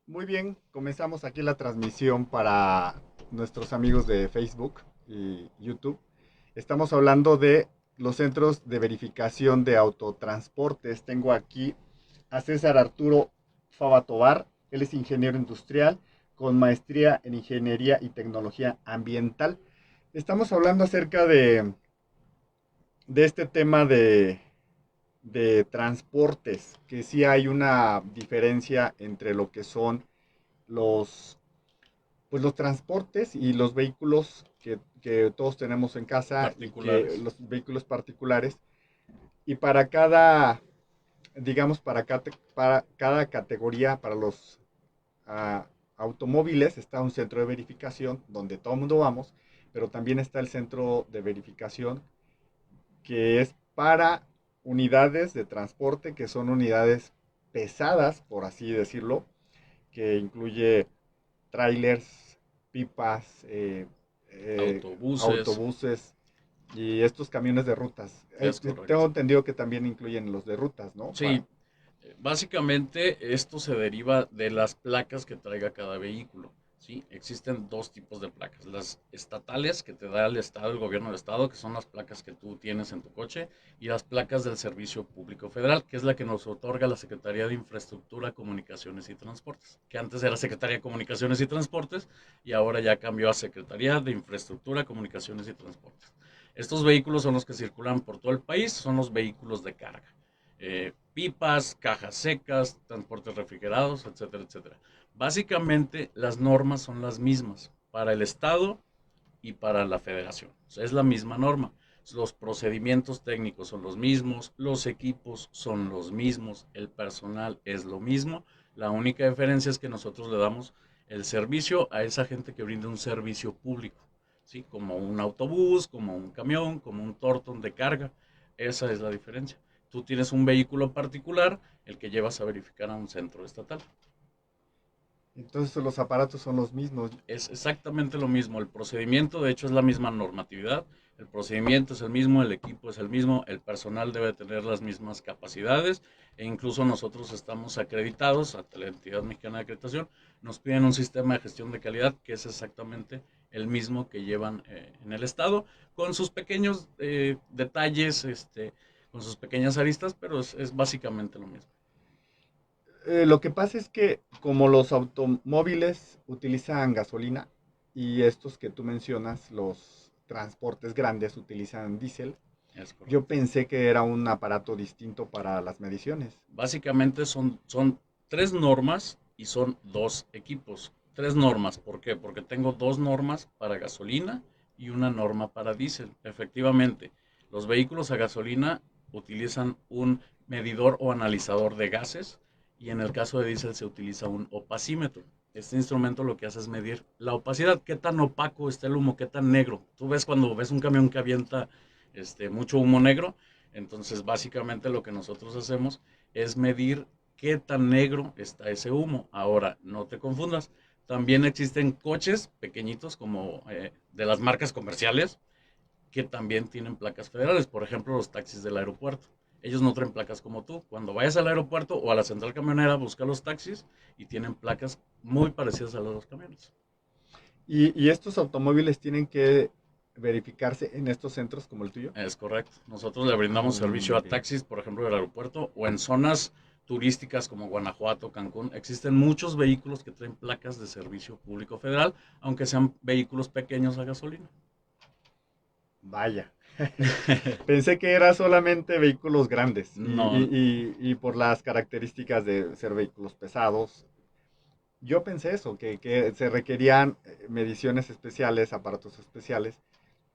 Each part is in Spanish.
Muy bien, comenzamos aquí la transmisión para nuestros amigos de Facebook y YouTube. Estamos hablando de los centros de verificación de autotransportes. Tengo aquí a César Arturo Fava Tovar. Él es ingeniero industrial con maestría en ingeniería y tecnología ambiental. Estamos hablando acerca de este tema de transportes, que sí hay una diferencia entre lo que son los, pues los transportes y los vehículos que todos tenemos en casa y que Particulares. los vehículos particulares. Y para cada, digamos, para cada categoría, para los uh, automóviles, está un centro de verificación donde todo el mundo vamos, pero también está el centro de verificación que es para unidades de transporte, que son unidades pesadas, por así decirlo, que incluye trailers, pipas, Autobuses. autobuses y estos camiones de rutas. Es Tengo correcto. entendido que también incluyen los de rutas, ¿no? Sí, básicamente esto se deriva de las placas que traiga cada vehículo. ¿Sí? Existen dos tipos de placas. Las estatales que te da el Estado, el gobierno del Estado, que son las placas que tú tienes en tu coche, y las placas del Servicio Público Federal, que es la que nos otorga la Secretaría de Infraestructura, Comunicaciones y Transportes, que antes era Secretaría de Comunicaciones y Transportes y ahora ya cambió a Secretaría de Infraestructura, Comunicaciones y Transportes. Estos vehículos son los que circulan por todo el país, son los vehículos de carga, pipas, cajas secas, transportes refrigerados, etcétera, etcétera. Básicamente las normas son las mismas para el Estado y para la Federación. O sea, es la misma norma. Los procedimientos técnicos son los mismos, los equipos son los mismos, el personal es lo mismo. La única diferencia es que nosotros le damos el servicio a esa gente que brinda un servicio público, ¿sí? Como un autobús, como un camión, como un tortón de carga. Esa es la diferencia. Tú tienes un vehículo particular, el que llevas a verificar a un centro estatal. Entonces los aparatos son los mismos. Es exactamente lo mismo. El procedimiento, de hecho, es la misma normatividad. El procedimiento es el mismo, el equipo es el mismo, el personal debe tener las mismas capacidades e incluso nosotros estamos acreditados ante la entidad mexicana de acreditación. Nos piden un sistema de gestión de calidad que es exactamente el mismo que llevan en el estado, con sus pequeños detalles, con sus pequeñas aristas, pero es básicamente lo mismo. Lo que pasa es que como los automóviles utilizan gasolina y estos que tú mencionas, los transportes grandes utilizan diésel, Es yo correcto. pensé que era un aparato distinto para las mediciones. Básicamente son tres normas y son dos equipos. Tres normas, ¿por qué? Porque tengo dos normas para gasolina y una norma para diésel. Efectivamente, los vehículos a gasolina utilizan un medidor o analizador de gases y en el caso de diésel se utiliza un opacímetro. Este instrumento lo que hace es medir la opacidad, qué tan opaco está el humo, qué tan negro. Tú ves cuando ves un camión que avienta mucho humo negro, entonces básicamente lo que nosotros hacemos es medir qué tan negro está ese humo. Ahora, no te confundas, también existen coches pequeñitos como de las marcas comerciales que también tienen placas federales, por ejemplo los taxis del aeropuerto. Ellos no traen placas como tú. Cuando vayas al aeropuerto o a la central camionera, busca los taxis y tienen placas muy parecidas a las de los camiones. Y estos automóviles tienen que verificarse en estos centros como el tuyo. Es correcto. Nosotros le brindamos servicio Muy a bien. taxis, por ejemplo, del aeropuerto o en zonas turísticas como Guanajuato, Cancún. Existen muchos vehículos que traen placas de servicio público federal, aunque sean vehículos pequeños a gasolina. Vaya. Pensé que era solamente vehículos grandes No, y por las características de ser vehículos pesados. Yo pensé eso, que se requerían mediciones especiales, aparatos especiales,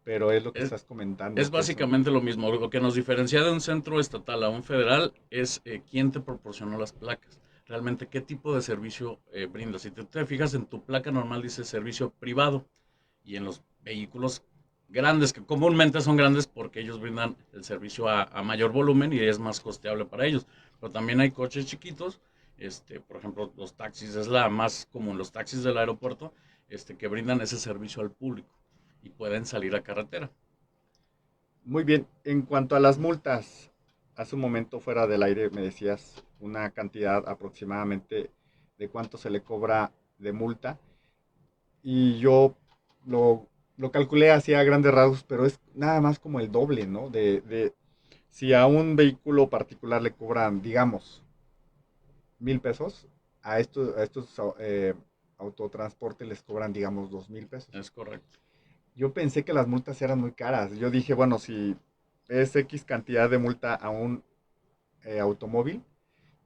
pero es lo que es, estás es comentando, que eso. básicamente lo mismo. Lo que nos diferencia de un centro estatal a un federal es quién te proporcionó las placas. Realmente, qué tipo de servicio brinda. Si te fijas en tu placa normal dice servicio privado y en los vehículos grandes, que comúnmente son grandes porque ellos brindan el servicio a mayor volumen y es más costeable para ellos. Pero también hay coches chiquitos, por ejemplo, los taxis, es la más común, los taxis del aeropuerto, que brindan ese servicio al público y pueden salir a carretera. Muy bien, en cuanto a las multas, hace un momento fuera del aire me decías una cantidad aproximadamente de cuánto se le cobra de multa. Y yo lo calculé así a grandes rasgos, pero es nada más como el doble, ¿no? Si a un vehículo particular le cobran, digamos, 1,000 pesos, a estos autotransportes les cobran, digamos, 2,000 pesos. Es correcto. Yo pensé que las multas eran muy caras. Yo dije, bueno, si es X cantidad de multa a un automóvil,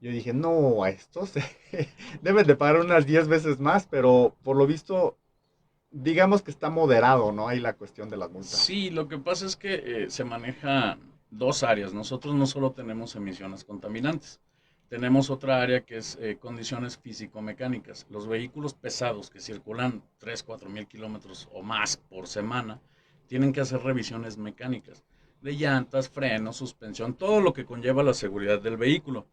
yo dije, no, a estos deben de pagar unas 10 veces más, pero por lo visto, digamos que está moderado, ¿no? Ahí la cuestión de las multas. Sí, lo que pasa es que se maneja dos áreas. Nosotros no solo tenemos emisiones contaminantes, tenemos otra área que es condiciones físico-mecánicas. Los vehículos pesados que circulan 3, 4 mil kilómetros o más por semana tienen que hacer revisiones mecánicas de llantas, frenos, suspensión, todo lo que conlleva la seguridad del vehículo.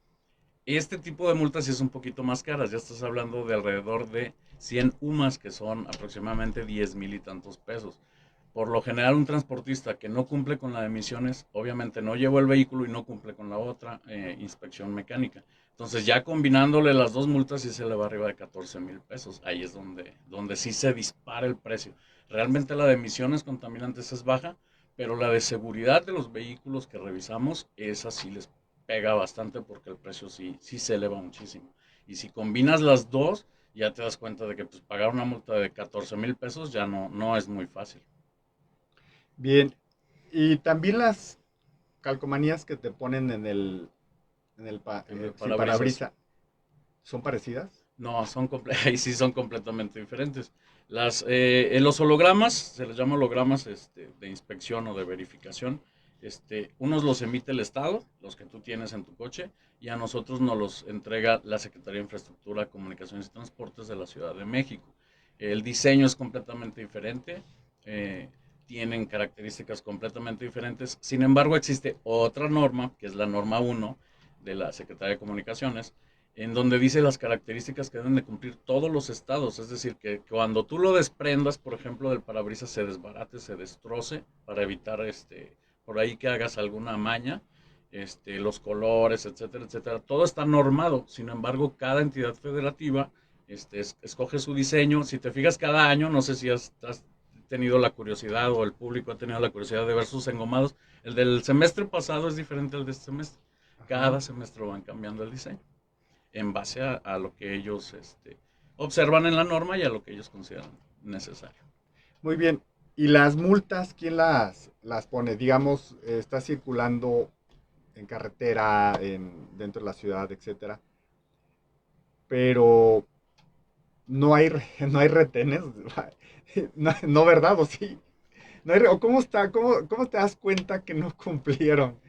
Este tipo de multas sí es un poquito más caras, ya estás hablando de alrededor de 100 UMAS, que son aproximadamente 10,000 y tantos pesos. Por lo general, un transportista que no cumple con las emisiones, obviamente no llevó el vehículo y no cumple con la otra inspección mecánica. Entonces, ya combinándole las dos multas, sí se le va arriba de 14,000 pesos. Ahí es donde sí se dispara el precio. Realmente la de emisiones contaminantes es baja, pero la de seguridad de los vehículos que revisamos, esa sí les pega bastante porque el precio sí se eleva muchísimo. Y si combinas las dos, ya te das cuenta de que pues, pagar una multa de 14,000 pesos ya no es muy fácil. Bien, y también las calcomanías que te ponen En el sí, parabrisas. parabrisa, ¿son parecidas? No, ahí sí son completamente diferentes. En los hologramas, se les llama hologramas de inspección o de verificación. Unos los emite el Estado, los que tú tienes en tu coche, y a nosotros nos los entrega la Secretaría de Infraestructura, Comunicaciones y Transportes de la Ciudad de México. El diseño es completamente diferente, eh, tienen características completamente diferentes. Sin embargo, existe otra norma, que es la norma 1 de la Secretaría de Comunicaciones, en donde dice las características que deben de cumplir todos los estados, es decir, que cuando tú lo desprendas, por ejemplo, del parabrisas se desbarate, se destroce, para evitar por ahí que hagas alguna maña, los colores, etcétera, etcétera, todo está normado. Sin embargo, cada entidad federativa escoge su diseño. Si te fijas cada año, no sé si has tenido la curiosidad o el público ha tenido la curiosidad de ver sus engomados, el del semestre pasado es diferente al de este semestre. Ajá. Cada semestre van cambiando el diseño en base a lo que ellos observan en la norma y a lo que ellos consideran necesario. Muy bien. ¿Y las multas, quién las pone? Digamos, está circulando en carretera, dentro de la ciudad, etcétera, pero no hay retenes. No, no, ¿verdad? ¿O sí? No hay ¿O cómo está? ¿Cómo te das cuenta que no cumplieron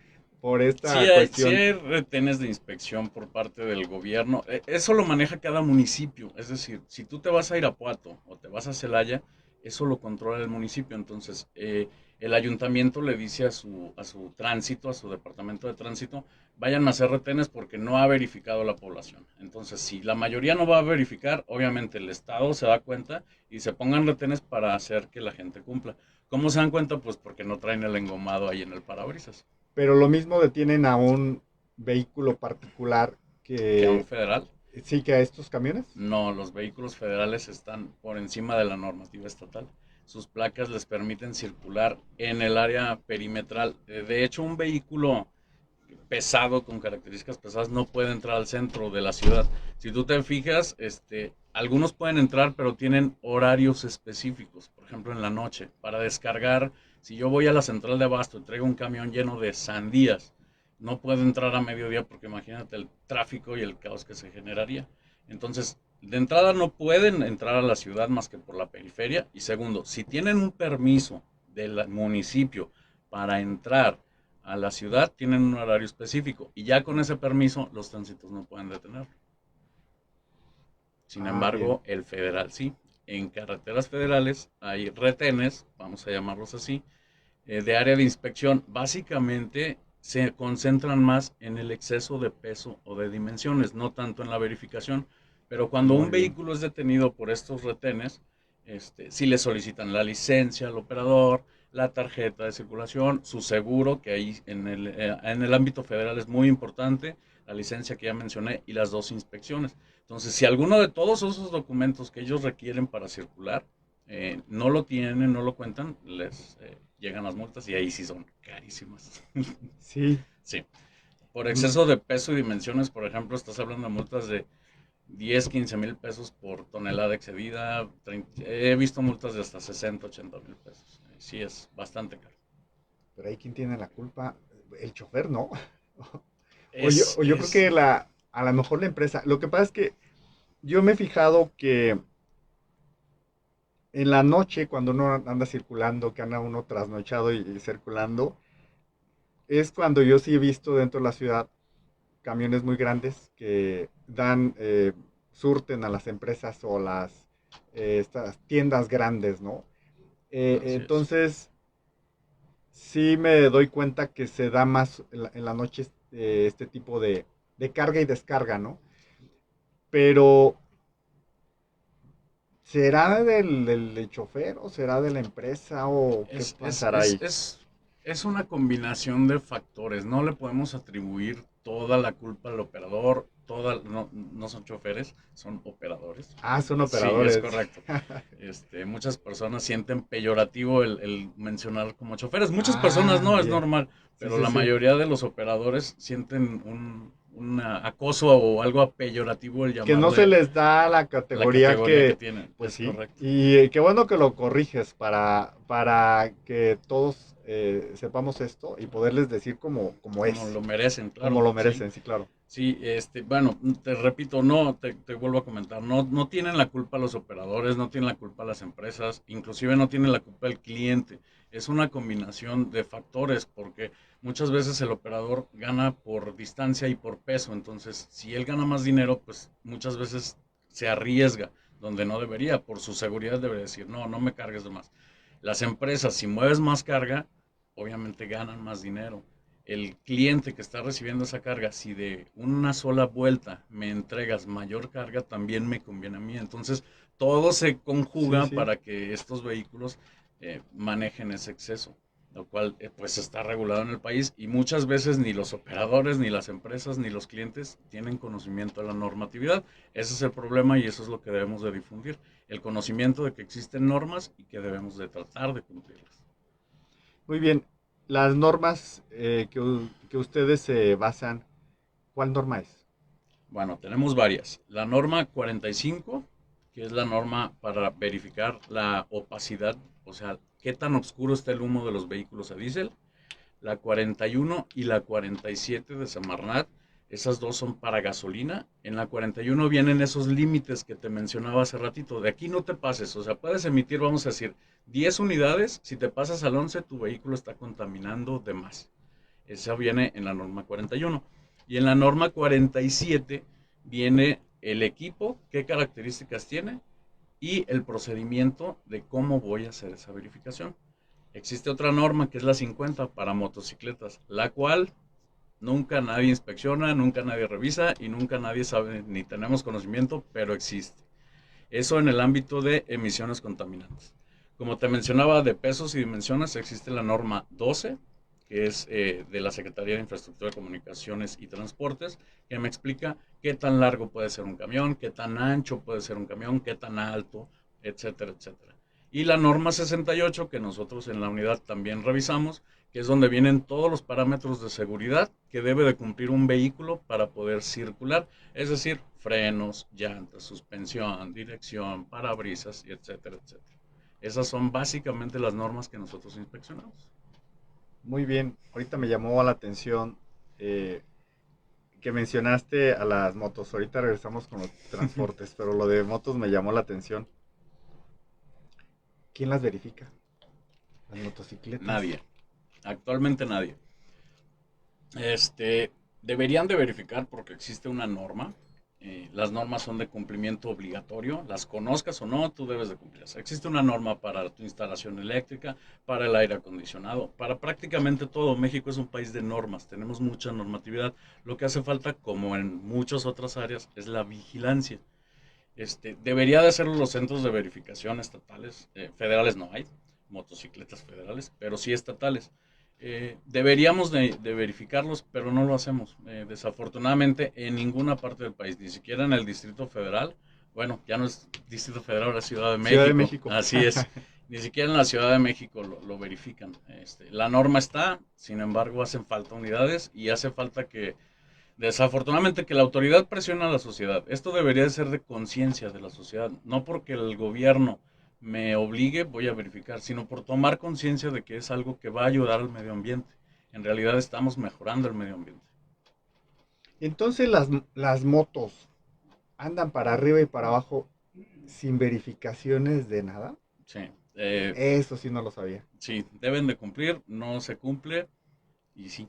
por esta Sí cuestión? hay retenes de inspección por parte del gobierno. Eso lo maneja cada municipio. Es decir, si tú te vas a Irapuato o te vas a Celaya, eso lo controla el municipio. Entonces, el ayuntamiento le dice a su tránsito, a su departamento de tránsito, vayan a hacer retenes porque no ha verificado la población. Entonces, si la mayoría no va a verificar, obviamente el Estado se da cuenta y se pongan retenes para hacer que la gente cumpla. ¿Cómo se dan cuenta? Pues porque no traen el engomado ahí en el parabrisas. Pero lo mismo detienen a un vehículo particular Que a un que federal. sí que a estos camiones. No, los vehículos federales están por encima de la normativa estatal. Sus placas les permiten circular en el área perimetral. De hecho, un vehículo pesado con características pesadas no puede entrar al centro de la ciudad. Si tú te fijas, algunos pueden entrar, pero tienen horarios específicos. Por ejemplo, en la noche, para descargar. Si yo voy a la central de abasto y traigo un camión lleno de sandías, no puedo entrar a mediodía porque imagínate el tráfico y el caos que se generaría. Entonces, de entrada no pueden entrar a la ciudad más que por la periferia. Y segundo, si tienen un permiso del municipio para entrar a la ciudad, tienen un horario específico. Y ya con ese permiso, los tránsitos no pueden detener. Sin Ah, bien. embargo, el federal sí. En carreteras federales hay retenes, vamos a llamarlos así, de área de inspección. Básicamente se concentran más en el exceso de peso o de dimensiones, no tanto en la verificación. Pero cuando Muy un bien. vehículo es detenido por estos retenes, sí le solicitan la licencia al operador, la tarjeta de circulación, su seguro, que ahí en el ámbito federal es muy importante. la licencia que ya mencioné y las 2 inspecciones. Entonces, si alguno de todos esos documentos que ellos requieren para circular no lo tienen, no lo cuentan, les llegan las multas y ahí sí son carísimas. Sí. Sí. Por Mm, exceso de peso y dimensiones, por ejemplo, estás hablando de multas de 10, 15 mil pesos por tonelada excedida. He visto multas de hasta 60, 80 mil pesos. Sí, es bastante caro. pero ahí quién tiene la culpa, el chofer, ¿no? Es, O yo creo es, que a lo mejor la empresa. Lo que pasa es que yo me he fijado que en la noche, cuando uno anda circulando, que anda uno trasnochado y circulando, es cuando yo sí he visto dentro de la ciudad camiones muy grandes que dan, surten a las empresas o estas tiendas grandes, ¿no? así es. Entonces, sí me doy cuenta que se da más en la noche este tipo de carga y descarga, ¿no? Pero, ¿será del chofer o será de la empresa o qué Es, es, pasará es, ahí? es, es una combinación de factores. No le podemos atribuir toda la culpa al operador. No, no son choferes, son operadores. Ah, son Sí, es operadores. correcto. Muchas personas sienten peyorativo el mencionar como choferes. Muchas personas Ah, no, es bien. normal, Sí, pero sí, la sí. mayoría de los operadores sienten un acoso o algo peyorativo el Que no se llamarle les da la la categoría categoría que que, tienen. pues Es sí, correcto. y qué bueno que lo corriges para que todos sepamos esto y poderles decir como Como es, lo merecen, como claro, lo sí. merecen, sí, claro. Sí, bueno, te repito, no, te vuelvo a comentar, no, no tienen la culpa los operadores, no tienen la culpa las empresas, inclusive no tienen la culpa el cliente. Es una combinación de factores porque muchas veces el operador gana por distancia y por peso, entonces si él gana más dinero, pues muchas veces se arriesga donde no debería, por su seguridad debería decir, no, no me cargues de más. Las empresas, si mueves más carga, obviamente ganan más dinero. El cliente que está recibiendo esa carga, si de una sola vuelta me entregas mayor carga, también me conviene a mí. Entonces, todo se Sí, conjuga sí. para que estos vehículos manejen ese exceso, lo cual pues está regulado en el país y muchas veces ni los operadores, ni las empresas, ni los clientes tienen conocimiento de la normatividad. Ese es el problema y eso es lo que debemos de difundir, el conocimiento de que existen normas y que debemos de tratar de cumplirlas. Muy bien. Las normas que ustedes se basan, ¿cuál norma es? Bueno, tenemos varias. La norma 45, que es la norma para verificar la opacidad, o sea, qué tan oscuro está el humo de los vehículos a diésel. La 41 y la 47 de Semarnat, esas dos son para gasolina. En la 41 vienen esos límites que te mencionaba hace ratito. De aquí no te pases, o sea, puedes emitir, vamos a decir, 10 unidades. Si te pasas al 11, tu vehículo está contaminando de más. Esa viene en la norma 41. Y en la norma 47 viene el equipo, qué características tiene y el procedimiento de cómo voy a hacer esa verificación. Existe otra norma que es la 50 para motocicletas, la cual nunca nadie inspecciona, nunca nadie revisa y nunca nadie sabe ni tenemos conocimiento, pero existe. Eso en el ámbito de emisiones contaminantes. Como te mencionaba, de pesos y dimensiones, existe la norma 12, que es de la Secretaría de Infraestructura, Comunicaciones y Transportes, que me explica qué tan largo puede ser un camión, qué tan ancho puede ser un camión, qué tan alto, etcétera, etcétera. Y la norma 68, que nosotros en la unidad también revisamos, que es donde vienen todos los parámetros de seguridad que debe de cumplir un vehículo para poder circular, es decir, frenos, llantas, suspensión, dirección, parabrisas, y etcétera, etcétera. Esas son básicamente las normas que nosotros inspeccionamos. Muy bien. Ahorita me llamó la atención eh, que mencionaste a las motos. Ahorita regresamos con los transportes, pero lo de motos me llamó la atención. ¿Quién las verifica? Las motocicletas. Nadie, actualmente nadie. Deberían de verificar porque existe una norma. Las normas son de cumplimiento obligatorio, las conozcas o no, tú debes de cumplirlas. Existe una norma para tu instalación eléctrica, para el aire acondicionado, para prácticamente todo. México es un país de normas, tenemos mucha normatividad. Lo que hace falta, como en muchas otras áreas, es la vigilancia. Debería de hacerlo los centros de verificación estatales, federales no hay, motocicletas federales, pero sí estatales. Deberíamos de verificarlos, pero no lo hacemos. Desafortunadamente, en ninguna parte del país, ni siquiera en el Distrito Federal. Bueno, ya no es Distrito Federal, ahora es Ciudad de Ciudad de México. México. Así es. Ni siquiera en la Ciudad de México lo verifican. La norma está, sin embargo, hacen falta unidades y hace falta que, desafortunadamente, que la autoridad presione a la sociedad. Esto debería de ser de conciencia de la sociedad, no porque el gobierno me obligue, voy a verificar, sino por tomar conciencia de que es algo que va a ayudar al medio ambiente. En realidad estamos mejorando el medio ambiente. Entonces las motos andan para arriba y para abajo sin verificaciones de nada. Sí, Eso sí no lo sabía. sí, deben de cumplir, no se cumple y sí.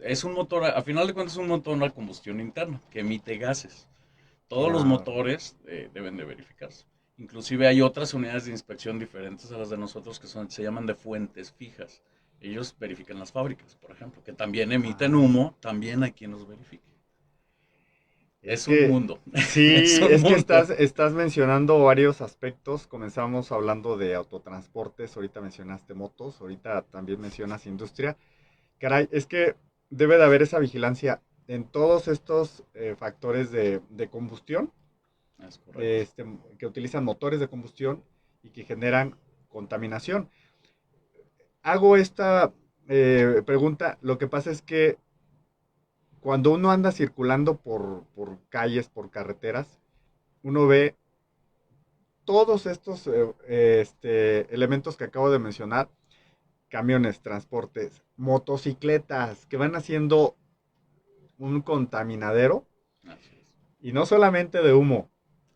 Es un motor, a final de cuentas es un motor a combustión interna que emite gases. Todos los Claro. motores deben de verificarse. Inclusive hay otras unidades de inspección diferentes a las de nosotros que se llaman de fuentes fijas. Ellos verifican las fábricas, por ejemplo, que también emiten Ah, humo, también hay quien los verifique. es Es un que mundo, es sí, un es que mundo. estás mencionando varios aspectos. Comenzamos hablando de autotransportes, ahorita mencionaste motos, ahorita también mencionas industria. Caray, es que debe de haber esa vigilancia en todos estos factores de combustión, Es de correcto. que utilizan motores de combustión y que generan contaminación. Hago esta pregunta, lo que pasa es que cuando uno anda circulando por calles, por carreteras, uno ve todos estos elementos que acabo de mencionar, camiones, transportes, motocicletas, que van haciendo un contaminadero, Así es. y no solamente de humo,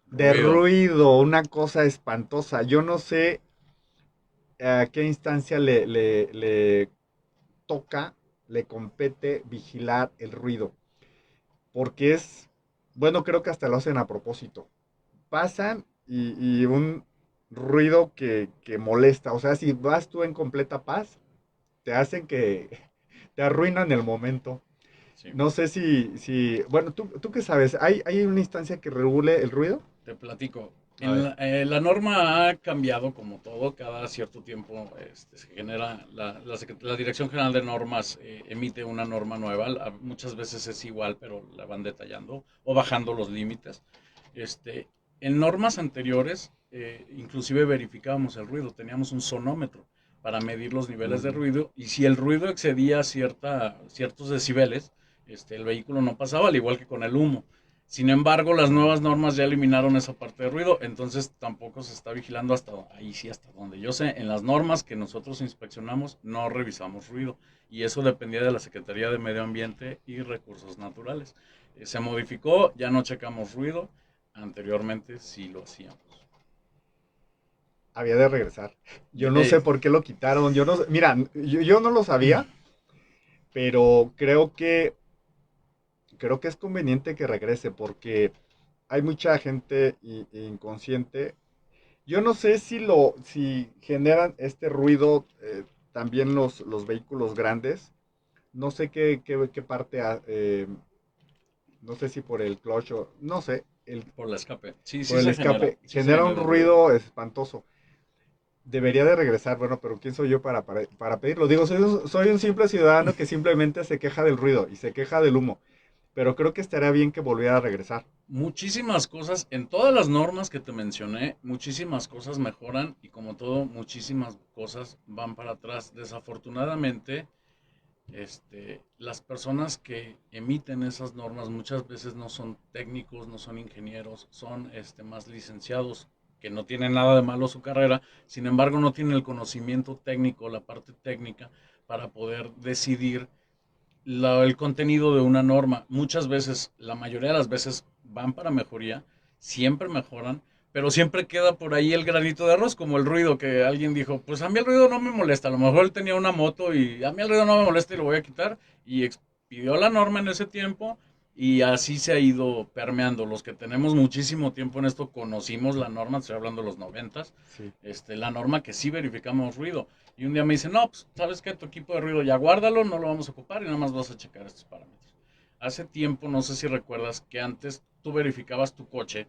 de Ruido. ruido, una cosa espantosa. Yo no sé a qué instancia le toca, le compete vigilar el ruido, porque es, bueno, creo que hasta lo hacen a propósito. Pasan y un ruido que molesta, o sea, si vas tú en completa paz, te hacen que te arruinan el momento. Sí. No sé si bueno, ¿tú qué sabes? ¿Hay una instancia que regule el ruido? Te platico. A ver. La norma ha cambiado como todo, cada cierto tiempo se genera, la Dirección General de Normas emite una norma nueva, muchas veces es igual, pero la van detallando o bajando los límites. Este, en normas anteriores, inclusive verificábamos el ruido, teníamos un sonómetro para medir los niveles Muy de bien. ruido y si el ruido excedía ciertos decibeles, el vehículo no pasaba, al igual que con el humo. Sin embargo, las nuevas normas ya eliminaron esa parte de ruido, entonces tampoco se está vigilando hasta ahí, sí, hasta donde yo sé. En las normas que nosotros inspeccionamos no revisamos ruido y eso dependía de la Secretaría de Medio Ambiente y Recursos Naturales. Se modificó, ya no checamos ruido, anteriormente sí lo hacíamos. Había de regresar. Yo no Eh, sé por qué lo quitaron. Yo no, mira, yo no lo sabía, pero creo que es conveniente que regrese porque hay mucha gente inconsciente. Yo no sé si generan este ruido también los vehículos grandes. No sé qué parte, no sé si por el clutch o, no sé, por el escape. Sí, por sí el se escape, genera un genera ruido. ruido espantoso. Debería de regresar, bueno, pero ¿quién soy yo para pedirlo? Digo, soy un simple ciudadano que simplemente se queja del ruido y se queja del humo, pero creo que estaría bien que volviera a regresar. Muchísimas cosas, en todas las normas que te mencioné, muchísimas cosas mejoran y como todo, muchísimas cosas van para atrás. Desafortunadamente, las personas que emiten esas normas muchas veces no son técnicos, no son ingenieros, son más licenciados que no tienen nada de malo su carrera, sin embargo no tienen el conocimiento técnico, la parte técnica para poder decidir el contenido de una norma. Muchas veces, la mayoría de las veces van para mejoría, siempre mejoran, pero siempre queda por ahí el granito de arroz, como el ruido que alguien dijo, pues a mí el ruido no me molesta, a lo mejor él tenía una moto y a mí el ruido no me molesta y lo voy a quitar, y expidió la norma en ese tiempo y así se ha ido permeando. Los que tenemos muchísimo tiempo en esto conocimos la norma, estoy hablando de los noventas, Sí. la norma que sí verificamos ruido. Y un día me dice, no, pues sabes que tu equipo de ruido ya guárdalo, no lo vamos a ocupar y nada más vas a checar estos parámetros. Hace tiempo, no sé si recuerdas que antes tú verificabas tu coche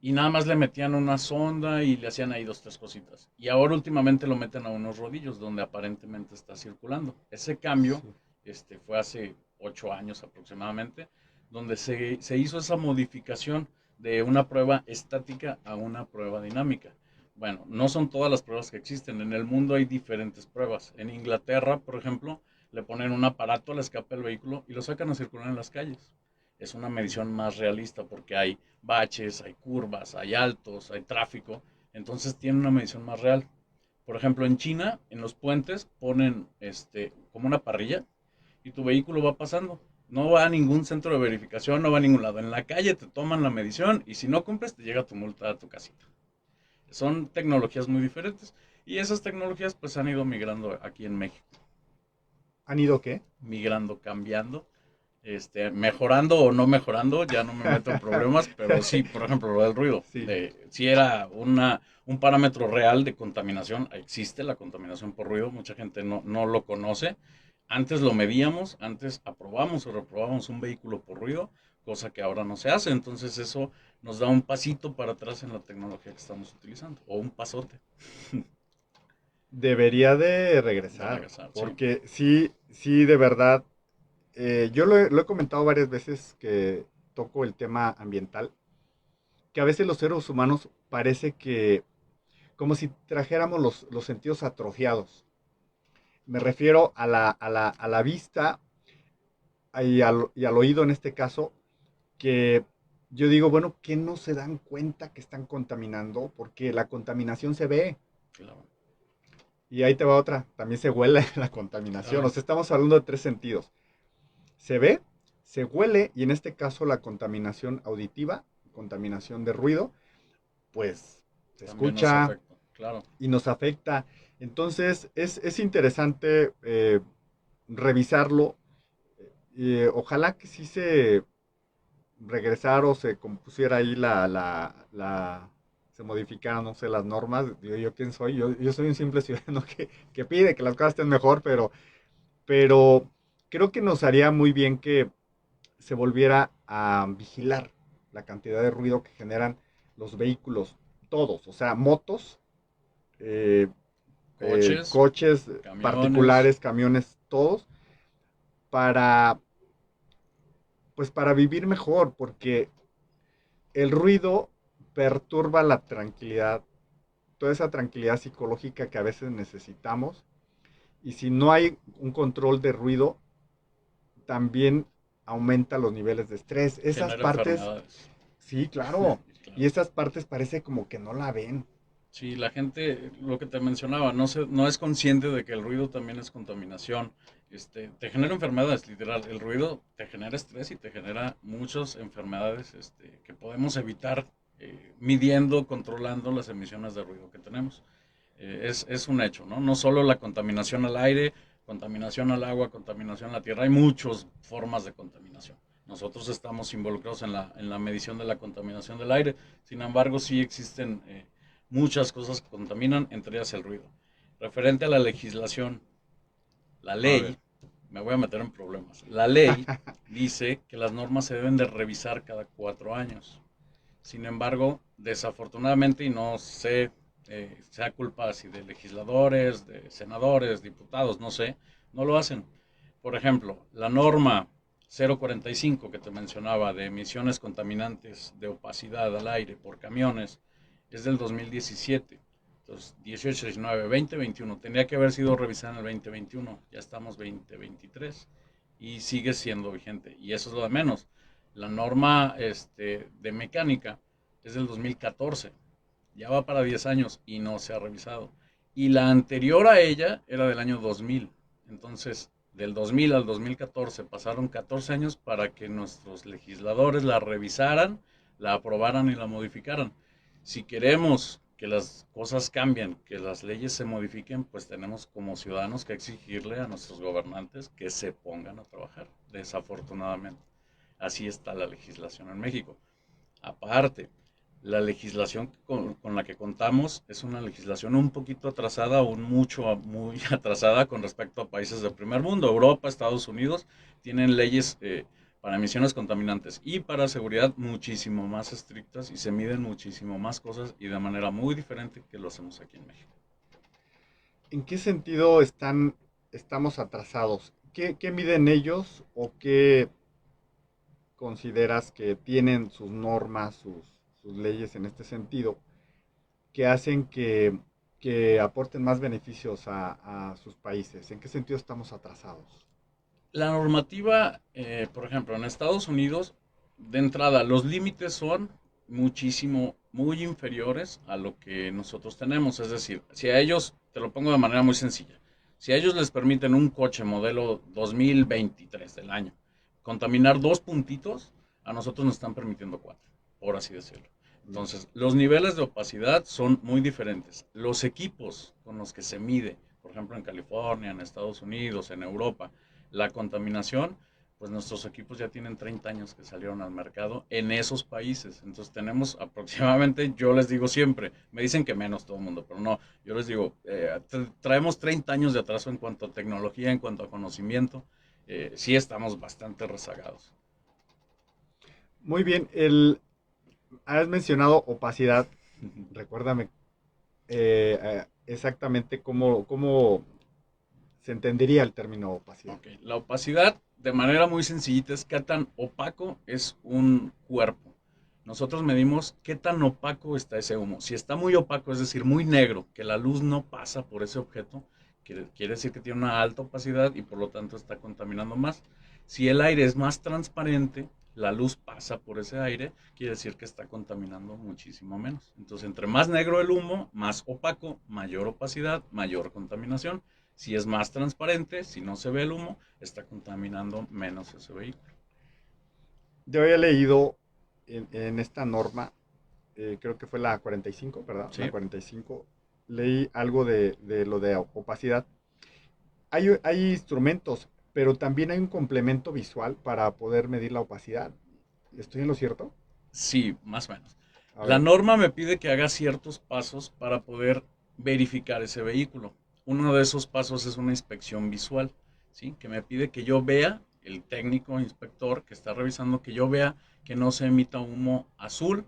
y nada más le metían una sonda y le hacían ahí dos, tres cositas. Y ahora últimamente lo meten a unos rodillos donde aparentemente está circulando. Ese cambio Sí. fue hace 8 años aproximadamente, donde se hizo esa modificación de una prueba estática a una prueba dinámica. Bueno, no son todas las pruebas que existen. En el mundo hay diferentes pruebas. En Inglaterra, por ejemplo, le ponen un aparato al escape del vehículo y lo sacan a circular en las calles. Es una medición más realista porque hay baches, hay curvas, hay altos, hay tráfico. Entonces tiene una medición más real. Por ejemplo, en China, en los puentes ponen como una parrilla y tu vehículo va pasando. No va a ningún centro de verificación, no va a ningún lado. En la calle te toman la medición y si no cumples te llega tu multa a tu casita. Son tecnologías muy diferentes y esas tecnologías pues han ido migrando aquí en México. ¿Han ido qué? Migrando, cambiando, mejorando o no mejorando, ya no me meto en problemas, pero sí, por ejemplo, lo del ruido, Sí. si era un parámetro real de contaminación, existe la contaminación por ruido, mucha gente no lo conoce. Antes lo medíamos, antes aprobamos o reprobamos un vehículo por ruido, cosa que ahora no se hace, entonces eso nos da un pasito para atrás en la tecnología que estamos utilizando, o un pasote Debería de de regresar, regresar, sí. porque sí, sí, de verdad, yo lo he comentado varias veces que toco el tema ambiental, que a veces los seres humanos parece que, como si trajéramos los sentidos atrofiados. Me refiero a la vista y al oído en este caso, que yo digo, bueno, que no se dan cuenta que están contaminando, porque la contaminación se ve. Claro, Y ahí te va otra, también se huele la contaminación. O claro, sea, estamos hablando de tres sentidos. Se ve, se huele y en este caso la contaminación auditiva, contaminación de ruido, pues se también nos escucha afecta, claro. y nos afecta. Entonces es interesante revisarlo. Ojalá que sí se regresara o se compusiera ahí se modificaran, no sé, las normas. Yo quién soy, yo soy un simple ciudadano que pide que las cosas estén mejor, pero creo que nos haría muy bien que se volviera a vigilar la cantidad de ruido que generan los vehículos, todos, o sea, motos, eh, Coches, coches camiones, particulares, camiones, todos, para, pues para vivir mejor, porque el ruido perturba la tranquilidad, toda esa tranquilidad psicológica que a veces necesitamos, y si no hay un control de ruido, también aumenta los niveles de estrés. Esas genera partes, enfermedades. sí, claro. Claro. Y esas partes parece como que no la ven. Sí, la gente, lo que te mencionaba, no es consciente de que el ruido también es contaminación. Te genera enfermedades, literal. El ruido te genera estrés y te genera muchas enfermedades, que podemos evitar midiendo, controlando las emisiones de ruido que tenemos. Es un hecho, ¿no? No solo la contaminación al aire, contaminación al agua, contaminación a la tierra, hay muchas formas de contaminación. Nosotros estamos involucrados en la medición de la contaminación del aire, sin embargo, sí existen muchas cosas que contaminan, entre ellas el ruido. Referente a la legislación, la A ver. ley, me voy a meter en problemas, la ley dice que las normas se deben de revisar cada 4 años. Sin embargo, desafortunadamente, y no sé, sea culpa así de legisladores, de senadores, diputados, no sé, no lo hacen. Por ejemplo, la norma 045 que te mencionaba de emisiones contaminantes de opacidad al aire por camiones es del 2017. Entonces, 18, 19, 20, 21. Tendría que haber sido revisada en el 2021. Ya estamos 2023 y sigue siendo vigente. Y eso es lo de menos. La norma de mecánica es del 2014, ya va para 10 años y no se ha revisado. Y la anterior a ella era del año 2000. Entonces, del 2000 al 2014 pasaron 14 años para que nuestros legisladores la revisaran, la aprobaran y la modificaran. Si queremos que las cosas cambien, que las leyes se modifiquen, pues tenemos como ciudadanos que exigirle a nuestros gobernantes que se pongan a trabajar, desafortunadamente. Así está la legislación en México. Aparte, la legislación con la que contamos es una legislación un poquito atrasada, aún muy atrasada con respecto a países del primer mundo. Europa, Estados Unidos tienen leyes para emisiones contaminantes y para seguridad muchísimo más estrictas y se miden muchísimo más cosas y de manera muy diferente que lo hacemos aquí en México. ¿En qué sentido estamos atrasados? ¿Qué miden ellos o qué consideras que tienen sus normas, sus leyes en este sentido, que hacen que aporten más beneficios a sus países? ¿En qué sentido estamos atrasados? La normativa, por ejemplo, en Estados Unidos, de entrada, los límites son muy inferiores a lo que nosotros tenemos. Es decir, si a ellos, te lo pongo de manera muy sencilla, si a ellos les permiten un coche modelo 2023 del año contaminar 2 puntitos, a nosotros nos están permitiendo 4, por así decirlo. Bien. Entonces, los niveles de opacidad son muy diferentes. Los equipos con los que se mide, por ejemplo, en California, en Estados Unidos, en Europa, la contaminación, pues nuestros equipos ya tienen 30 años que salieron al mercado en esos países. Entonces tenemos aproximadamente, yo les digo siempre, me dicen que menos todo el mundo, pero no, yo les digo, traemos 30 años de atraso en cuanto a tecnología, en cuanto a conocimiento, sí estamos bastante rezagados. Muy bien, has mencionado opacidad. Recuérdame exactamente cómo se entendería el término opacidad. Ok, la opacidad, de manera muy sencillita, es qué tan opaco es un cuerpo. Nosotros medimos qué tan opaco está ese humo. Si está muy opaco, es decir, muy negro, que la luz no pasa por ese objeto, quiere decir que tiene una alta opacidad y por lo tanto está contaminando más. Si el aire es más transparente, la luz pasa por ese aire, quiere decir que está contaminando muchísimo menos. Entonces, entre más negro el humo, más opaco, mayor opacidad, mayor contaminación. Si es más transparente, si no se ve el humo, está contaminando menos ese vehículo. Yo había leído en esta norma, creo que fue la 45, ¿verdad? La ¿Sí? 45, leí algo de lo de opacidad. Hay instrumentos, pero también hay un complemento visual para poder medir la opacidad. ¿Estoy en lo cierto? Sí, más o menos. A La ver. norma me pide que haga ciertos pasos para poder verificar ese vehículo. Uno de esos pasos es una inspección visual, ¿sí? Que me pide que yo vea, el técnico inspector que está revisando, que yo vea que no se emita humo azul,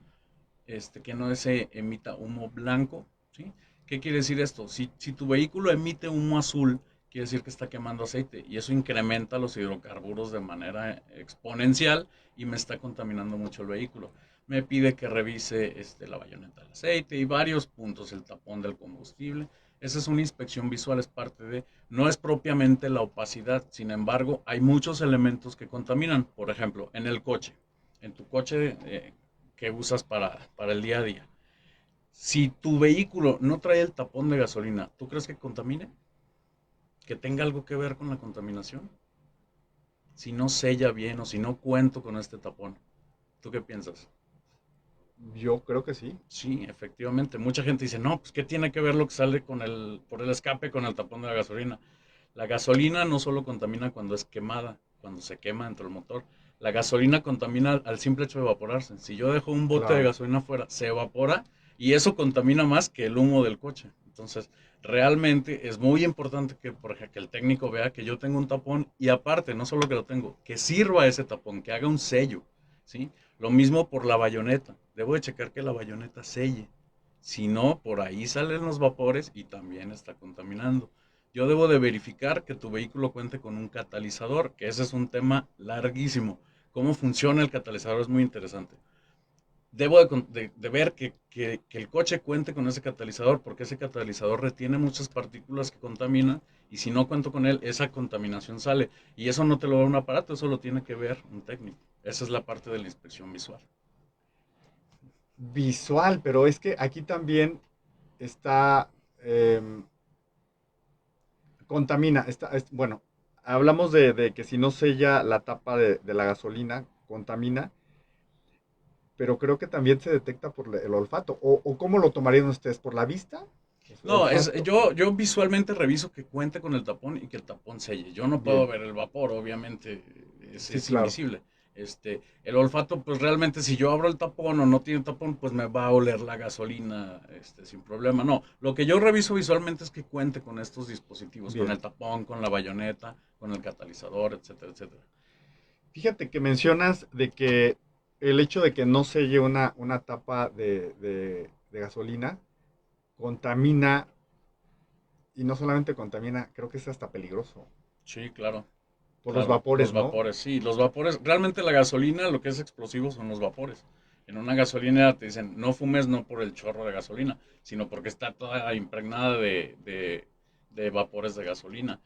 que no se emita humo blanco, ¿sí? ¿Qué quiere decir esto? Si tu vehículo emite humo azul, quiere decir que está quemando aceite y eso incrementa los hidrocarburos de manera exponencial y me está contaminando mucho el vehículo. Me pide que revise la bayoneta del aceite y varios puntos, el tapón del combustible. Esa es una inspección visual, es parte de, no es propiamente la opacidad, sin embargo, hay muchos elementos que contaminan. Por ejemplo, en el coche, en tu coche que usas para el día a día. Si tu vehículo no trae el tapón de gasolina, ¿tú crees que contamine? ¿Que tenga algo que ver con la contaminación? Si no sella bien o si no cuento con este tapón, ¿tú qué piensas? Yo creo que sí. Sí, efectivamente. Mucha gente dice, no, pues ¿qué tiene que ver lo que sale por el escape con el tapón de la gasolina? La gasolina no solo contamina cuando es quemada, cuando se quema dentro del motor. La gasolina contamina al simple hecho de evaporarse. Si yo dejo un bote de Claro. gasolina afuera, se evapora y eso contamina más que el humo del coche. Entonces, realmente es muy importante que, por ejemplo, que el técnico vea que yo tengo un tapón y aparte, no solo que lo tengo, que sirva ese tapón, que haga un sello, ¿sí? Lo mismo por la bayoneta. Debo de checar que la bayoneta selle. Si no, por ahí salen los vapores y también está contaminando. Yo debo de verificar que tu vehículo cuente con un catalizador, que ese es un tema larguísimo. Cómo funciona el catalizador es muy interesante. Debo de ver que el coche cuente con ese catalizador, porque ese catalizador retiene muchas partículas que contaminan y si no cuento con él, esa contaminación sale. Y eso no te lo da un aparato, eso lo tiene que ver un técnico. Esa es la parte de la inspección visual. Visual, pero es que aquí también está, contamina, bueno, hablamos de que si no sella la tapa de la gasolina, contamina, pero creo que también se detecta por el olfato. ¿O cómo lo tomarían ustedes? ¿Por la vista? No, ¿Olfato? yo visualmente reviso que cuente con el tapón y que el tapón selle. Yo no puedo Bien, ver el vapor, obviamente sí, es claro. invisible. El olfato, pues realmente si yo abro el tapón o no tiene tapón, pues me va a oler la gasolina, sin problema. No, lo que yo reviso visualmente es que cuente con estos dispositivos, con Bien. el tapón, con la bayoneta, con el catalizador, etcétera, etcétera. Fíjate que mencionas de que el hecho de que no selle una tapa de gasolina contamina, y no solamente contamina, creo que es hasta peligroso, Sí, claro, por los claro. Los vapores, ¿no? vapores, sí, los vapores. Realmente la gasolina, lo que es explosivo son los vapores. En una gasolinera te dicen, no fumes no por el chorro de gasolina, sino porque está toda impregnada de vapores de gasolina.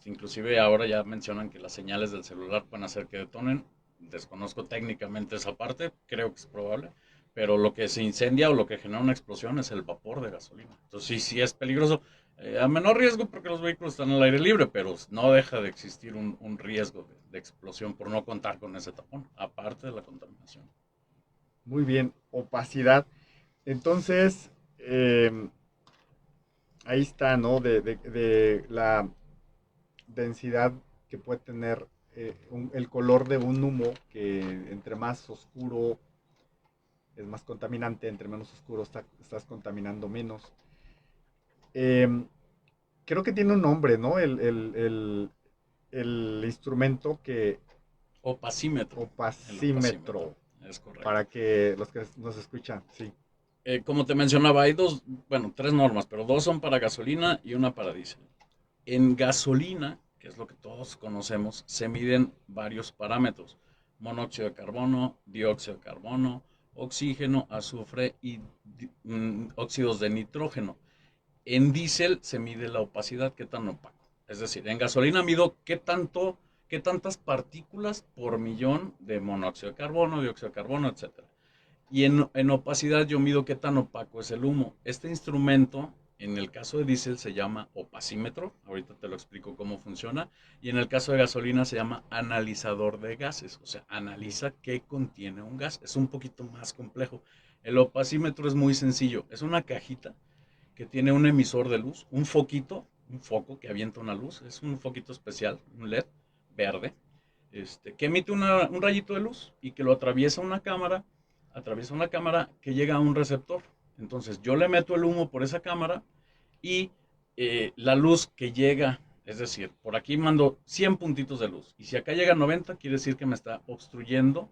Inclusive ahora ya mencionan que las señales del celular pueden hacer que detonen. Desconozco técnicamente esa parte, creo que es probable, pero lo que se incendia o lo que genera una explosión es el vapor de gasolina. Entonces sí, sí es peligroso. A menor riesgo porque los vehículos están al aire libre, pero no deja de existir un riesgo de explosión por no contar con ese tapón, aparte de la contaminación. Muy bien, opacidad. Entonces, ahí está, ¿no? De la densidad que puede tener el color de un humo, que entre más oscuro es más contaminante, entre menos oscuro estás contaminando menos. Eh, Creo que tiene un nombre, ¿no? El instrumento que Opacímetro, el opacímetro, opacímetro, es correcto. para que los que nos escuchan, sí. Como te mencionaba, hay dos, bueno, tres normas, pero dos son para gasolina y una para diésel. En gasolina, que es lo que todos conocemos, se miden varios parámetros. Monóxido de carbono, dióxido de carbono, oxígeno, azufre y óxidos de nitrógeno. En diésel se mide la opacidad, qué tan opaco. Es decir, en gasolina mido qué tantas partículas por millón de monóxido de carbono, dióxido de carbono, etcétera. Y en opacidad yo mido qué tan opaco es el humo. Este instrumento, en el caso de diésel, se llama opacímetro. Ahorita te lo explico cómo funciona. Y en el caso de gasolina se llama analizador de gases. O sea, analiza qué contiene un gas. Es un poquito más complejo. El opacímetro es muy sencillo. Es una cajita que tiene un emisor de luz, un foquito, un foco que avienta una luz. Es un foquito especial, un LED verde, que emite un rayito de luz y que lo atraviesa una cámara que llega a un receptor. Entonces yo le meto el humo por esa cámara y la luz que llega, es decir, por aquí mando 100 puntitos de luz y si acá llega 90 quiere decir que me está obstruyendo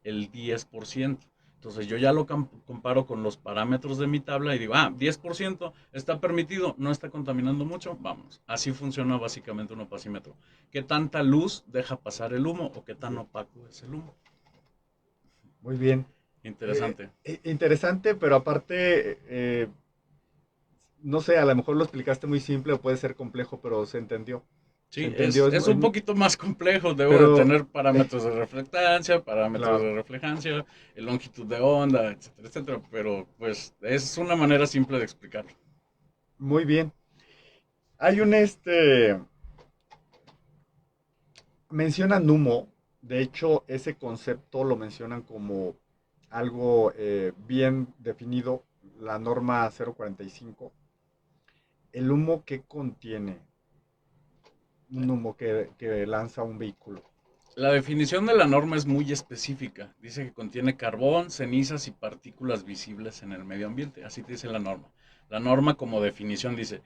el 10%. Entonces yo ya lo comparo con los parámetros de mi tabla y digo, 10% está permitido, no está contaminando mucho, vamos. Así funciona básicamente un opacímetro. ¿Qué tanta luz deja pasar el humo o qué tan Bien, opaco es el humo? muy bien. Interesante. Interesante, pero aparte, no sé, a lo mejor lo explicaste muy simple o puede ser complejo, pero se entendió. Se Sí, entendió, es un poquito más complejo. Debo de pero, tener parámetros de reflectancia, parámetros claro, de reflejancia, longitud de onda, etcétera, etcétera. Pero pues es una manera simple de explicarlo. muy bien. Hay mencionan humo, de hecho ese concepto lo mencionan como algo bien definido, la norma 045. El humo que contiene, un humo que lanza un vehículo. La definición de la norma es muy específica. Dice que contiene carbón, cenizas y partículas visibles en el medio ambiente. Así te dice la norma. La norma como definición dice,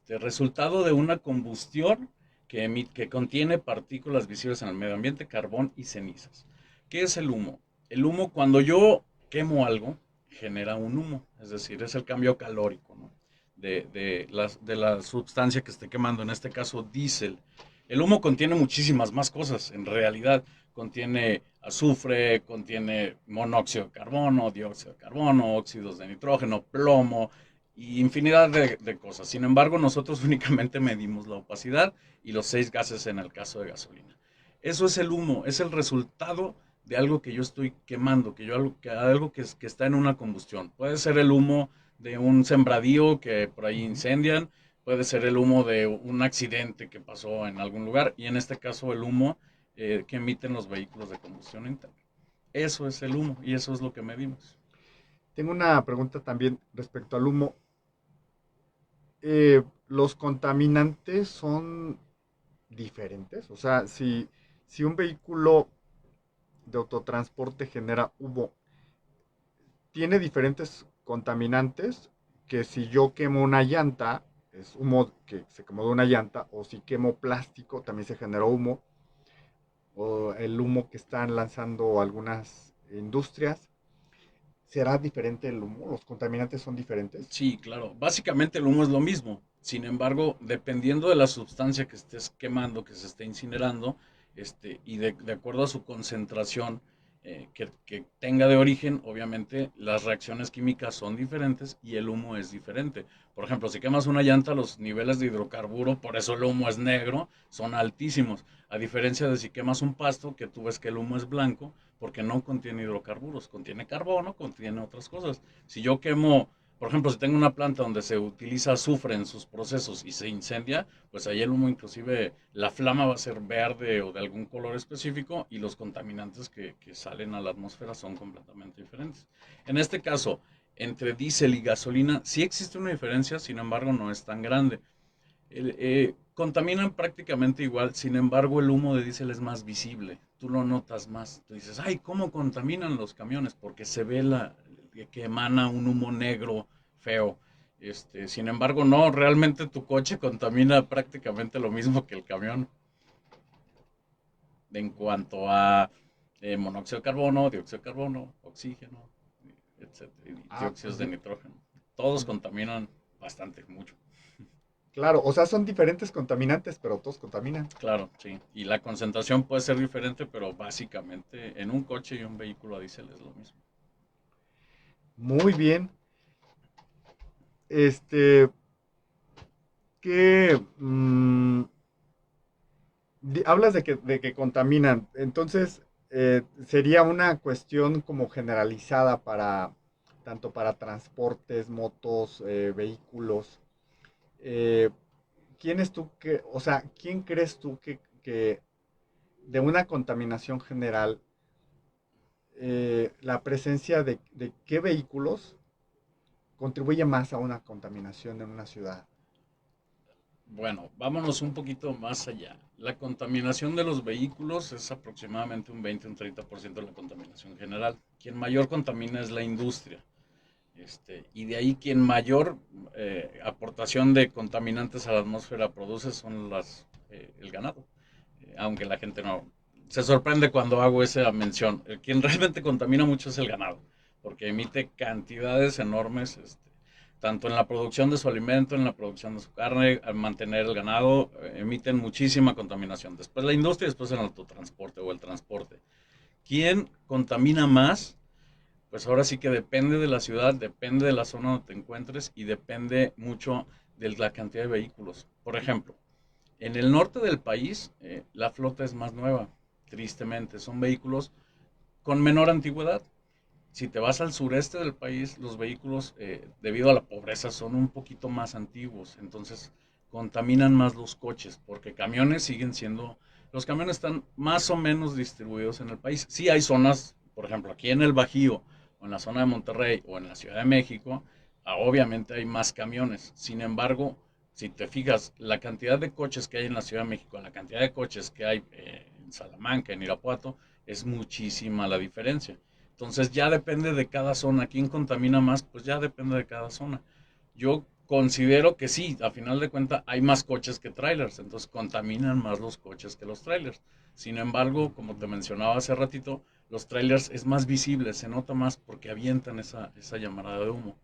resultado de una combustión que contiene partículas visibles en el medio ambiente, carbón y cenizas. ¿Qué es el humo? El humo, cuando yo quemo algo, genera un humo, es decir, es el cambio calórico, ¿no? De la sustancia que esté quemando, en este caso diésel. El humo contiene muchísimas más cosas, en realidad. Contiene azufre, contiene monóxido de carbono, dióxido de carbono, óxidos de nitrógeno, plomo, y infinidad de cosas. Sin embargo, nosotros únicamente medimos la opacidad y los 6 gases en el caso de gasolina. Eso es el humo, es el resultado de algo que yo estoy quemando, algo que está en una combustión. Puede ser el humo de un sembradío que por ahí Ujú. incendian, puede ser el humo de un accidente que pasó en algún lugar y en este caso el humo que emiten los vehículos de combustión interna. Eso es el humo y eso es lo que medimos. Tengo una pregunta también respecto al humo. ¿Los contaminantes son diferentes? O sea, si un vehículo de autotransporte genera humo, ¿tiene diferentes contaminantes que si yo quemo una llanta, es humo que se quemó de una llanta, o si quemo plástico, también se generó humo? o el humo que están lanzando algunas industrias, ¿será diferente el humo? ¿Los contaminantes son diferentes? Sí, claro. Básicamente el humo es lo mismo. Sin embargo, dependiendo de la sustancia que estés quemando, que se esté incinerando, y de acuerdo a su concentración que tenga de origen, obviamente las reacciones químicas son diferentes y el humo es diferente. Por ejemplo, si quemas una llanta, los niveles de hidrocarburo, por eso el humo es negro, son altísimos. A diferencia de si quemas un pasto, que tú ves que el humo es blanco, porque no contiene hidrocarburos, contiene carbono, contiene otras cosas. Si yo quemo, por ejemplo, si tengo una planta donde se utiliza azufre en sus procesos y se incendia, pues ahí el humo, inclusive la flama va a ser verde o de algún color específico y los contaminantes que salen a la atmósfera son completamente diferentes. En este caso, entre diésel y gasolina sí existe una diferencia, sin embargo no es tan grande. Contaminan prácticamente igual, sin embargo el humo de diésel es más visible, tú lo notas más, tú dices, ay, ¿cómo contaminan los camiones? Porque se ve que emana un humo negro feo. Sin embargo, no, realmente tu coche contamina prácticamente lo mismo que el camión en cuanto a monóxido de carbono, dióxido de carbono, oxígeno, etcétera, y Ah, dióxidos de nitrógeno. Todos contaminan bastante, mucho. claro, o sea, son diferentes contaminantes, pero todos contaminan. Claro, sí. Y la concentración puede ser diferente, pero básicamente en un coche y un vehículo a diésel es lo mismo. Muy bien. Este, ¿qué? Hablas de que contaminan, entonces sería una cuestión como generalizada para tanto para transportes, motos, vehículos. Eh, ¿Quién es tú que, o sea, quién crees tú que de una contaminación general, la presencia de qué vehículos contribuye más a una contaminación en una ciudad? Bueno, vámonos un poquito más allá. La contaminación de los vehículos es aproximadamente un 20 un 30% de la contaminación general. Quien mayor contamina es la industria. Y de ahí quien mayor aportación de contaminantes a la atmósfera produce son el ganado. Aunque la gente no se sorprende cuando hago esa mención. Quien realmente contamina mucho es el ganado, porque emite cantidades enormes, tanto en la producción de su alimento, en la producción de su carne, al mantener el ganado, emiten muchísima contaminación. Después la industria, después el autotransporte o el transporte. ¿Quién contamina más? Pues ahora sí que depende de la ciudad, depende de la zona donde te encuentres y depende mucho de la cantidad de vehículos. Por ejemplo, en el norte del país la flota es más nueva, tristemente, son vehículos con menor antigüedad. Si te vas al sureste del país, los vehículos, debido a la pobreza, son un poquito más antiguos, entonces contaminan más los coches, porque camiones siguen siendo, los camiones están más o menos distribuidos en el país. Sí hay zonas, por ejemplo, aquí en el Bajío, o en la zona de Monterrey, o en la Ciudad de México, obviamente hay más camiones. Sin embargo, si te fijas, la cantidad de coches que hay en la Ciudad de México, la cantidad de coches que hay en Salamanca, en Irapuato, es muchísima la diferencia. Entonces ya depende de cada zona. ¿Quién contamina más? Pues ya depende de cada zona. Yo considero que sí, a final de cuentas hay más coches que trailers, entonces contaminan más los coches que los trailers. Sin embargo, como te mencionaba hace ratito, los trailers es más visible, se nota más porque avientan esa llamarada de humo.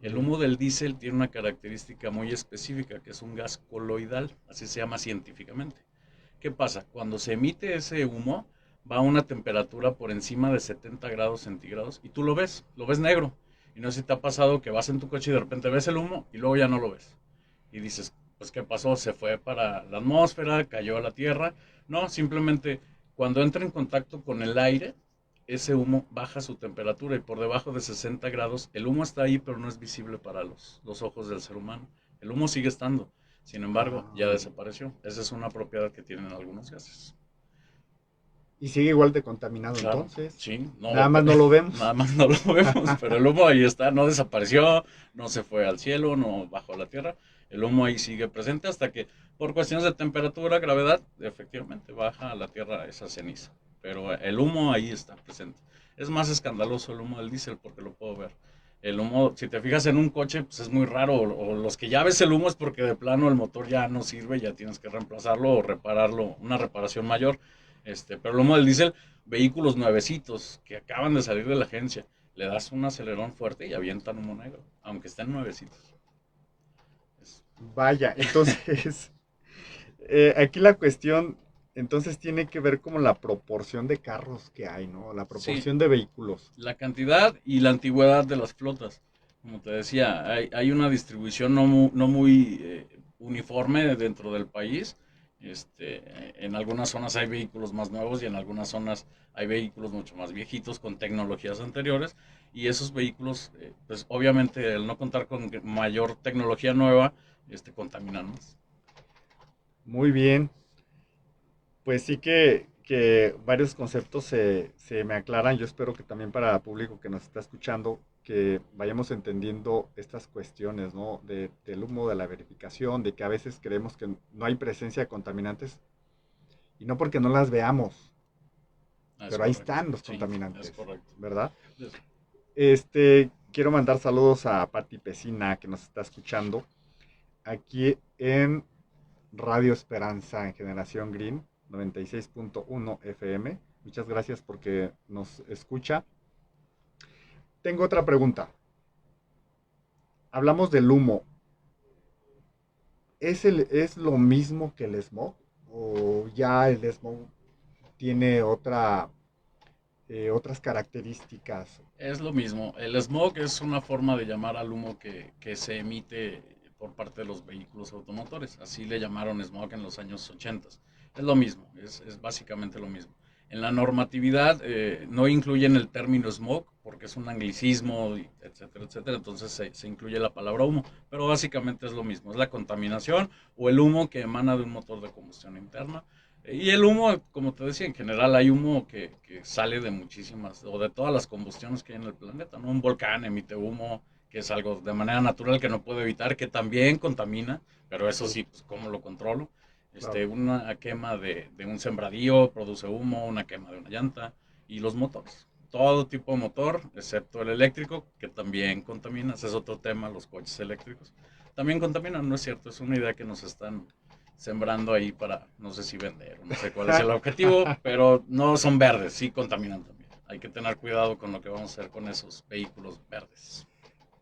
El Ujú. humo del diésel tiene una característica muy específica, que es un gas coloidal, así se llama científicamente. ¿Qué pasa? Cuando se emite ese humo, va a una temperatura por encima de 70 grados centígrados y tú lo ves negro. Y no sé si te ha pasado que vas en tu coche y de repente ves el humo y luego ya no lo ves. Y dices, pues ¿qué pasó? Se fue para la atmósfera, cayó a la tierra. No, simplemente cuando entra en contacto con el aire, ese humo baja su temperatura y por debajo de 60 grados, el humo está ahí, pero no es visible para los ojos del ser humano. El humo sigue estando, sin embargo, ya Ah, desapareció. Esa es una propiedad que tienen algunos gases. y sigue igual de contaminado Claro, entonces. sí, Nada no, más no lo vemos. nada más no lo vemos, pero el humo ahí está, no desapareció, no se fue al cielo, no bajó a la tierra. El humo ahí sigue presente hasta que, por cuestiones de temperatura, gravedad, efectivamente baja a la tierra esa ceniza. Pero el humo ahí está presente. Es más escandaloso el humo del diésel porque lo puedo ver. El humo, si te fijas en un coche, pues es muy raro. O los que ya ves el humo es porque de plano el motor ya no sirve, ya tienes que reemplazarlo o repararlo, una reparación mayor. Pero el humo del diésel, vehículos nuevecitos que acaban de salir de la agencia, le das un acelerón fuerte y avientan humo negro, aunque estén nuevecitos. Es- Vaya, entonces, aquí la cuestión, entonces tiene que ver como la proporción de carros que hay, ¿no? La sí, proporción de vehículos. la cantidad y la antigüedad de las flotas. Como te decía, hay una distribución no muy uniforme dentro del país. En algunas zonas hay vehículos más nuevos y en algunas zonas hay vehículos mucho más viejitos con tecnologías anteriores. Y esos vehículos, pues obviamente, al no contar con mayor tecnología nueva, contaminan más. Muy bien, pues sí que varios conceptos se me aclaran. Yo espero que también para el público que nos está escuchando, que vayamos entendiendo estas cuestiones, ¿no? Del humo, de la verificación, de que a veces creemos que no hay presencia de contaminantes y no porque no las veamos, Es pero ahí correcto. están los Sí, es contaminantes, correcto. ¿verdad? Des- Quiero mandar saludos a Patti Pesina que nos está escuchando aquí en Radio Esperanza en Generación Green 96.1 FM. Muchas gracias porque nos escucha. Tengo otra pregunta. Hablamos del humo. ¿Es lo mismo que el smog? ¿O ya el smog tiene otras características? Es lo mismo. El smog es una forma de llamar al humo que se emite por parte de los vehículos automotores. Así le llamaron smog en los años 80. Es lo mismo, es básicamente lo mismo. En la normatividad no incluyen el término smog porque es un anglicismo, etcétera, etcétera. Entonces se incluye la palabra humo, pero básicamente es lo mismo. Es la contaminación o el humo que emana de un motor de combustión interna. Y el humo, como te decía, en general hay humo que sale de muchísimas, o de todas las combustiones que hay en el planeta, ¿no? Un volcán emite humo, que es algo de manera natural que no puedo evitar, que también contamina, pero eso Sí, sí, pues ¿cómo lo controlo? claro. Una quema de un sembradío produce humo, una quema de una llanta, y los motores. Todo tipo de motor, excepto el eléctrico, que también contamina. Ese es otro tema, los coches eléctricos. También contaminan, no es cierto, es una idea que nos están sembrando ahí para, no sé si vender, no sé cuál es el objetivo, pero no son verdes, sí contaminan también. Hay que tener cuidado con lo que vamos a hacer con esos vehículos verdes.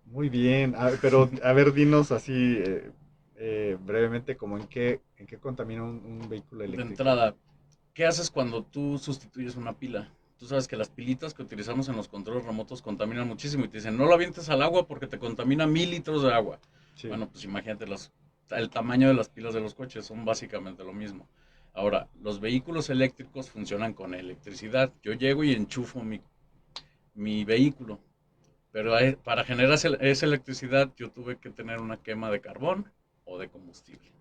Muy bien, pero a ver, dinos así brevemente como en qué contamina un vehículo De eléctrico. entrada, ¿qué haces cuando tú sustituyes una pila? Tú sabes que las pilitas que utilizamos en los controles remotos contaminan muchísimo y te dicen, no lo avientes al agua porque te contamina 1000 litros de agua. Sí, Bueno, pues imagínate, el tamaño de las pilas de los coches son básicamente lo mismo. Ahora, los vehículos eléctricos funcionan con electricidad. Yo llego y enchufo mi vehículo, pero para generar esa electricidad yo tuve que tener una quema de carbón o de combustible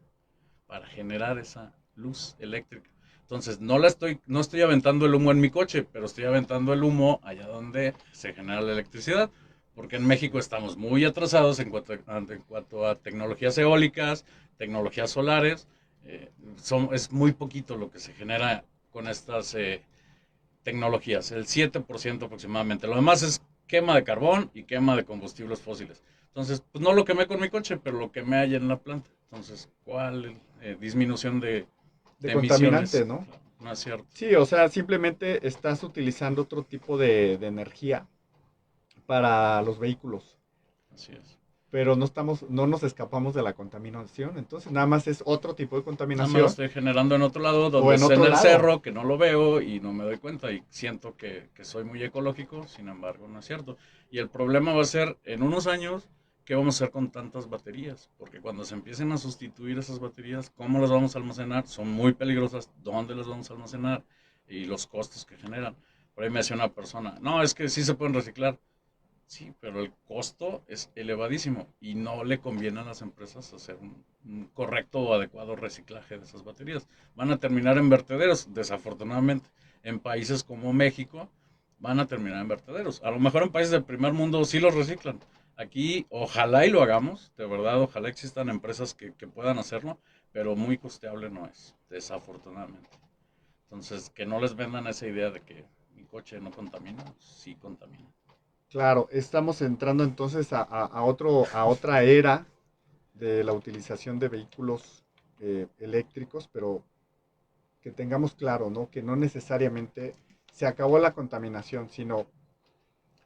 para generar esa luz eléctrica. Entonces, no estoy aventando el humo en mi coche, pero estoy aventando el humo allá donde se genera la electricidad, porque en México estamos muy atrasados en cuanto a tecnologías eólicas, tecnologías solares. Es muy poquito lo que se genera con estas tecnologías, el 7% aproximadamente. Lo demás es quema de carbón y quema de combustibles fósiles. Entonces, pues no lo quemé con mi coche, pero lo quemé allá en la planta. Entonces, ¿cuál disminución de de contaminante, emisiones? ¿no? Claro, no es cierto. Sí, o sea, simplemente estás utilizando otro tipo de energía para los vehículos, Así es. pero no nos escapamos de la contaminación, entonces nada más es otro tipo de Nada más lo contaminación estoy generando en otro lado, o donde en es en otro el lado. cerro, que no lo veo y no me doy cuenta y siento que soy muy ecológico, sin embargo, no es cierto. Y el problema va a ser en unos años, ¿qué vamos a hacer con tantas baterías? Porque cuando se empiecen a sustituir esas baterías, ¿cómo las vamos a almacenar? Son muy peligrosas, ¿dónde las vamos a almacenar? Y los costos que generan. Por ahí me decía una persona, no, es que sí se pueden reciclar. Sí, pero el costo es elevadísimo y no le conviene a las empresas hacer un correcto o adecuado reciclaje de esas baterías. Van a terminar en vertederos, desafortunadamente. En países como México van a terminar en vertederos. A lo mejor en países del primer mundo sí los reciclan. Aquí ojalá y lo hagamos, de verdad, ojalá existan empresas que puedan hacerlo, pero muy costeable no es, desafortunadamente. Entonces, que no les vendan esa idea de que mi coche no contamina, sí contamina. Claro, estamos entrando entonces a otra era de la utilización de vehículos eléctricos, pero que tengamos claro, ¿no? Que no necesariamente se acabó la contaminación, sino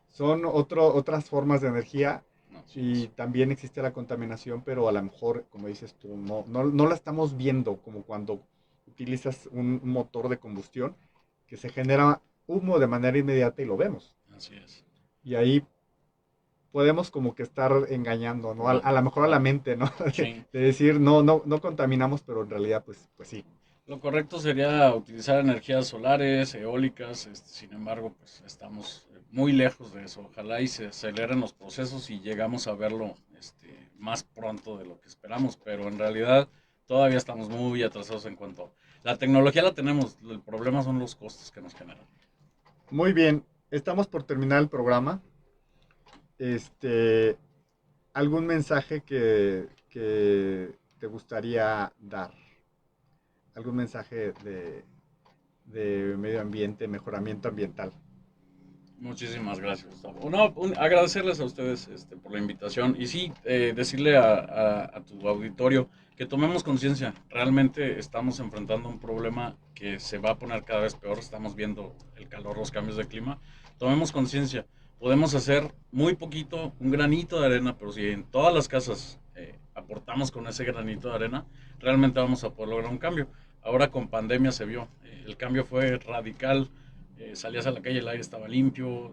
son otras formas de energía Así y es. también existe la contaminación, pero a lo mejor, como dices tú, no la estamos viendo como cuando utilizas un motor de combustión que se genera humo de manera inmediata y lo vemos. Así es. Y ahí podemos como que estar engañando, ¿no? No, A lo mejor a la claro. mente, ¿no? Sí. De decir, no contaminamos, pero en realidad, pues sí. Lo correcto sería utilizar energías solares, eólicas, sin embargo, pues estamos muy lejos de eso. Ojalá y se aceleren los procesos y llegamos a verlo más pronto de lo que esperamos, pero en realidad todavía estamos muy atrasados en cuanto... La tecnología la tenemos, el problema son los costos que nos generan. Muy bien, estamos por terminar el programa. Este, ¿Algún mensaje que te gustaría dar? ¿Algún mensaje de medio ambiente, mejoramiento ambiental? Muchísimas gracias, Gustavo. No, agradecerles a ustedes por la invitación y sí, decirle a tu auditorio que tomemos conciencia. Realmente estamos enfrentando un problema que se va a poner cada vez peor. Estamos viendo el calor, los cambios de clima. Tomemos conciencia. Podemos hacer muy poquito, un granito de arena, pero si en todas las casas aportamos con ese granito de arena, realmente vamos a poder lograr un cambio. Ahora con pandemia se vio, el cambio fue radical, salías a la calle, el aire estaba limpio,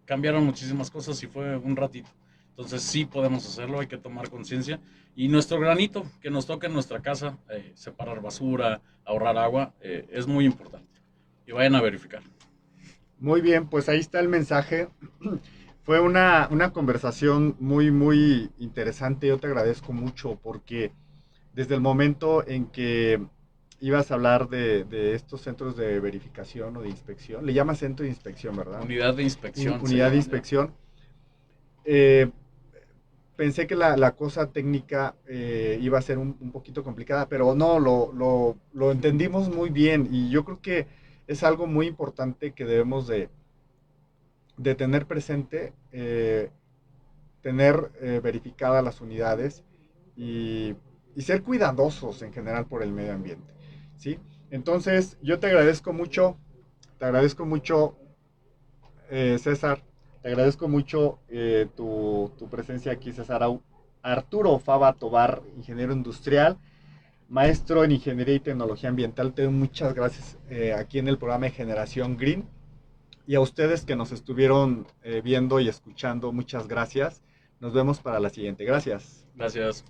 cambiaron muchísimas cosas y fue un ratito. Entonces sí podemos hacerlo, hay que tomar conciencia. Y nuestro granito que nos toca en nuestra casa, separar basura, ahorrar agua, es muy importante. Y vayan a verificar. Muy bien, pues ahí está el mensaje. Fue una conversación muy interesante. Yo te agradezco mucho porque desde el momento en que ibas a hablar de estos centros de verificación o de inspección, le llamas centro de inspección, ¿verdad? Unidad de inspección se Unidad de llama ya. inspección. Eh, Pensé que la cosa técnica iba a ser un poquito complicada, pero no, lo entendimos muy bien y yo creo que es algo muy importante que debemos de tener presente, tener verificadas las unidades y, y ser cuidadosos en general por el medio ambiente, ¿sí? Entonces, yo te agradezco mucho, César, te agradezco mucho tu presencia aquí, César Arturo Fava Tobar, ingeniero industrial, maestro en Ingeniería y Tecnología Ambiental. Te doy muchas gracias aquí en el programa de Generación Green. Y a ustedes que nos estuvieron viendo y escuchando, muchas gracias. Nos vemos para la siguiente. Gracias. Gracias.